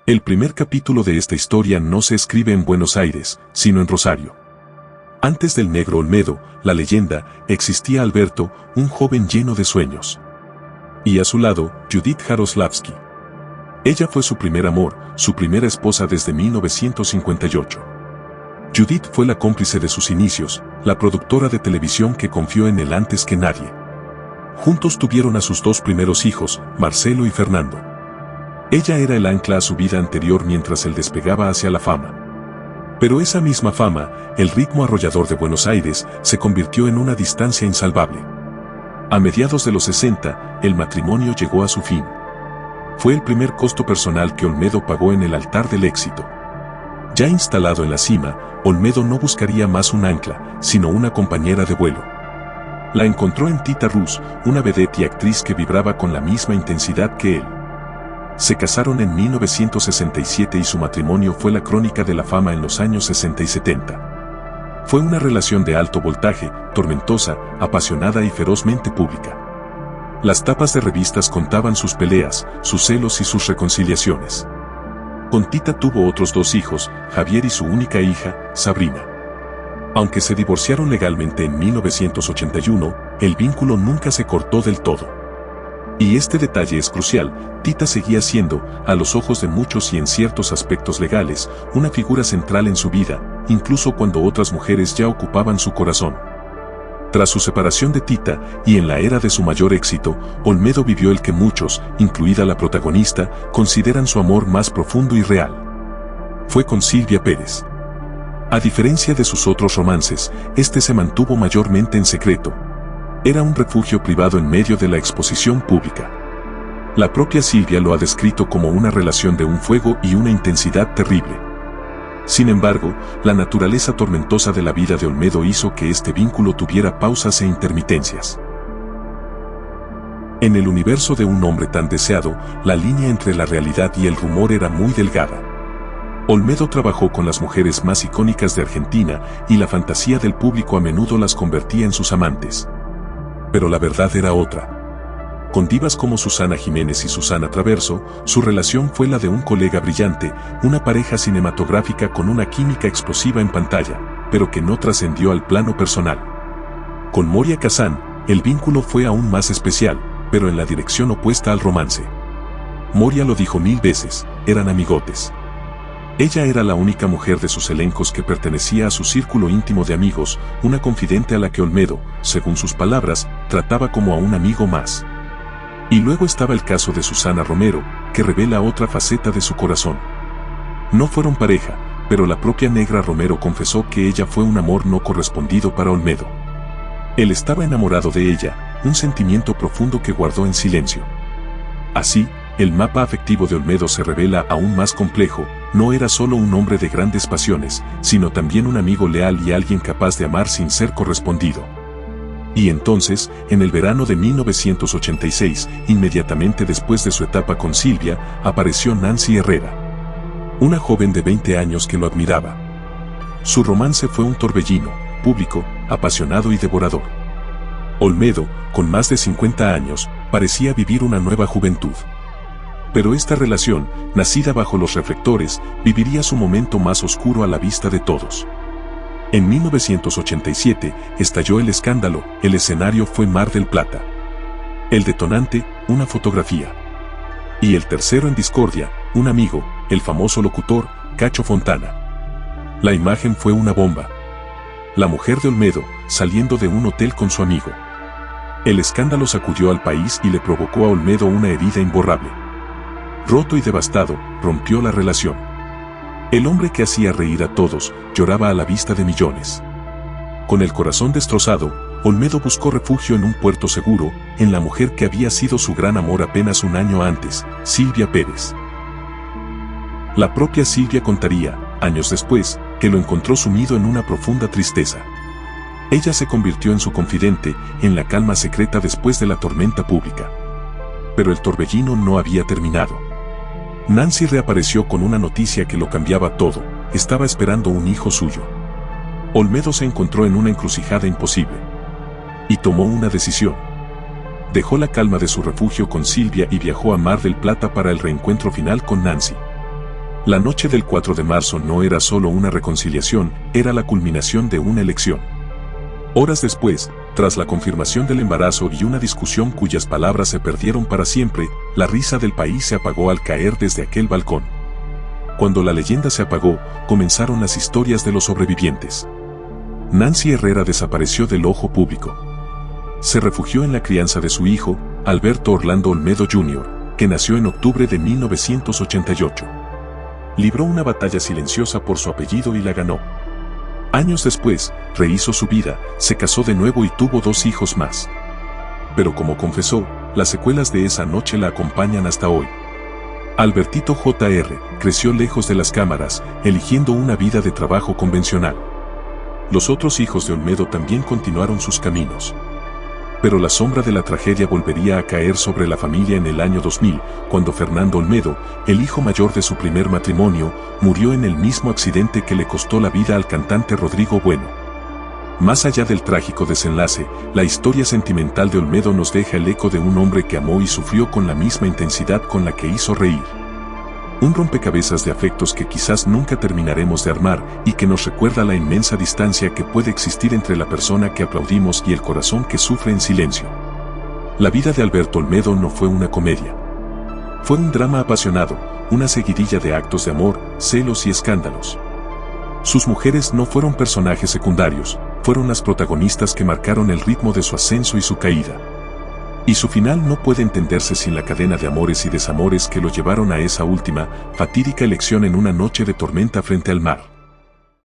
El primer capítulo de esta historia no se escribe en Buenos Aires, sino en Rosario. Antes del negro Olmedo, la leyenda, existía Alberto, un joven lleno de sueños. Y a su lado, Judith Jaroslavsky. Ella fue su primer amor, su primera esposa desde 1958. Judith fue la cómplice de sus inicios, la productora de televisión que confió en él antes que nadie. Juntos tuvieron a sus dos primeros hijos, Marcelo y Fernando. Ella era el ancla a su vida anterior mientras él despegaba hacia la fama. Pero esa misma fama, el ritmo arrollador de Buenos Aires, se convirtió en una distancia insalvable. A mediados de los 60, el matrimonio llegó a su fin. Fue el primer costo personal que Olmedo pagó en el altar del éxito. Ya instalado en la cima, Olmedo no buscaría más un ancla, sino una compañera de vuelo. La encontró en Tita Rus, una vedette y actriz que vibraba con la misma intensidad que él. Se casaron en 1967 y su matrimonio fue la crónica de la fama en los años 60 y 70. Fue una relación de alto voltaje, tormentosa, apasionada y ferozmente pública. Las tapas de revistas contaban sus peleas, sus celos y sus reconciliaciones. Con Tita tuvo otros dos hijos, Javier y su única hija, Sabrina. Aunque se divorciaron legalmente en 1981, el vínculo nunca se cortó del todo. Y este detalle es crucial, Tita seguía siendo, a los ojos de muchos y en ciertos aspectos legales, una figura central en su vida, incluso cuando otras mujeres ya ocupaban su corazón. Tras su separación de Tita, y en la era de su mayor éxito, Olmedo vivió el que muchos, incluida la protagonista, consideran su amor más profundo y real. Fue con Silvia Pérez. A diferencia de sus otros romances, este se mantuvo mayormente en secreto. Era un refugio privado en medio de la exposición pública. La propia Silvia lo ha descrito como una relación de un fuego y una intensidad terrible. Sin embargo, la naturaleza tormentosa de la vida de Olmedo hizo que este vínculo tuviera pausas e intermitencias. En el universo de un hombre tan deseado, la línea entre la realidad y el rumor era muy delgada. Olmedo trabajó con las mujeres más icónicas de Argentina y la fantasía del público a menudo las convertía en sus amantes. Pero la verdad era otra. Con divas como Susana Jiménez y Susana Traverso, su relación fue la de un colega brillante, una pareja cinematográfica con una química explosiva en pantalla, pero que no trascendió al plano personal. Con Moria Kazan, el vínculo fue aún más especial, pero en la dirección opuesta al romance. Moria lo dijo 1000 veces, eran amigotes. Ella era la única mujer de sus elencos que pertenecía a su círculo íntimo de amigos, una confidente a la que Olmedo, según sus palabras, trataba como a un amigo más. Y luego estaba el caso de Susana Romero, que revela otra faceta de su corazón. No fueron pareja, pero la propia Negra Romero confesó que ella fue un amor no correspondido para Olmedo. Él estaba enamorado de ella, un sentimiento profundo que guardó en silencio. Así, el mapa afectivo de Olmedo se revela aún más complejo. No era solo un hombre de grandes pasiones, sino también un amigo leal y alguien capaz de amar sin ser correspondido. Y entonces, en el verano de 1986, inmediatamente después de su etapa con Silvia, apareció Nancy Herrera. Una joven de 20 años que lo admiraba. Su romance fue un torbellino, público, apasionado y devorador. Olmedo, con más de 50 años, parecía vivir una nueva juventud. Pero esta relación, nacida bajo los reflectores, viviría su momento más oscuro a la vista de todos. En 1987, estalló el escándalo, el escenario fue Mar del Plata. El detonante, una fotografía. Y el tercero en discordia, un amigo, el famoso locutor, Cacho Fontana. La imagen fue una bomba. La mujer de Olmedo, saliendo de un hotel con su amigo. El escándalo sacudió al país y le provocó a Olmedo una herida imborrable. Roto y devastado, rompió la relación. El hombre que hacía reír a todos, lloraba a la vista de millones. Con el corazón destrozado, Olmedo buscó refugio en un puerto seguro, en la mujer que había sido su gran amor apenas un año antes, Silvia Pérez. La propia Silvia contaría, años después, que lo encontró sumido en una profunda tristeza. Ella se convirtió en su confidente, en la calma secreta después de la tormenta pública. Pero el torbellino no había terminado. Nancy reapareció con una noticia que lo cambiaba todo, estaba esperando un hijo suyo. Olmedo se encontró en una encrucijada imposible. Y tomó una decisión. Dejó la calma de su refugio con Silvia y viajó a Mar del Plata para el reencuentro final con Nancy. La noche del 4 de marzo no era solo una reconciliación, era la culminación de una elección. Horas después, tras la confirmación del embarazo y una discusión cuyas palabras se perdieron para siempre, la risa del país se apagó al caer desde aquel balcón. Cuando la leyenda se apagó, comenzaron las historias de los sobrevivientes. Nancy Herrera desapareció del ojo público. Se refugió en la crianza de su hijo, Alberto Orlando Olmedo Jr., que nació en octubre de 1988. Libró una batalla silenciosa por su apellido y la ganó. Años después, rehizo su vida, se casó de nuevo y tuvo 2 hijos más. Pero como confesó, las secuelas de esa noche la acompañan hasta hoy. Albertito Jr. creció lejos de las cámaras, eligiendo una vida de trabajo convencional. Los otros hijos de Olmedo también continuaron sus caminos. Pero la sombra de la tragedia volvería a caer sobre la familia en el año 2000, cuando Fernando Olmedo, el hijo mayor de su primer matrimonio, murió en el mismo accidente que le costó la vida al cantante Rodrigo Bueno. Más allá del trágico desenlace, la historia sentimental de Olmedo nos deja el eco de un hombre que amó y sufrió con la misma intensidad con la que hizo reír. Un rompecabezas de afectos que quizás nunca terminaremos de armar y que nos recuerda la inmensa distancia que puede existir entre la persona que aplaudimos y el corazón que sufre en silencio. La vida de Alberto Olmedo no fue una comedia. Fue un drama apasionado, una seguidilla de actos de amor, celos y escándalos. Sus mujeres no fueron personajes secundarios, fueron las protagonistas que marcaron el ritmo de su ascenso y su caída. Y su final no puede entenderse sin la cadena de amores y desamores que lo llevaron a esa última, fatídica elección en una noche de tormenta frente al mar.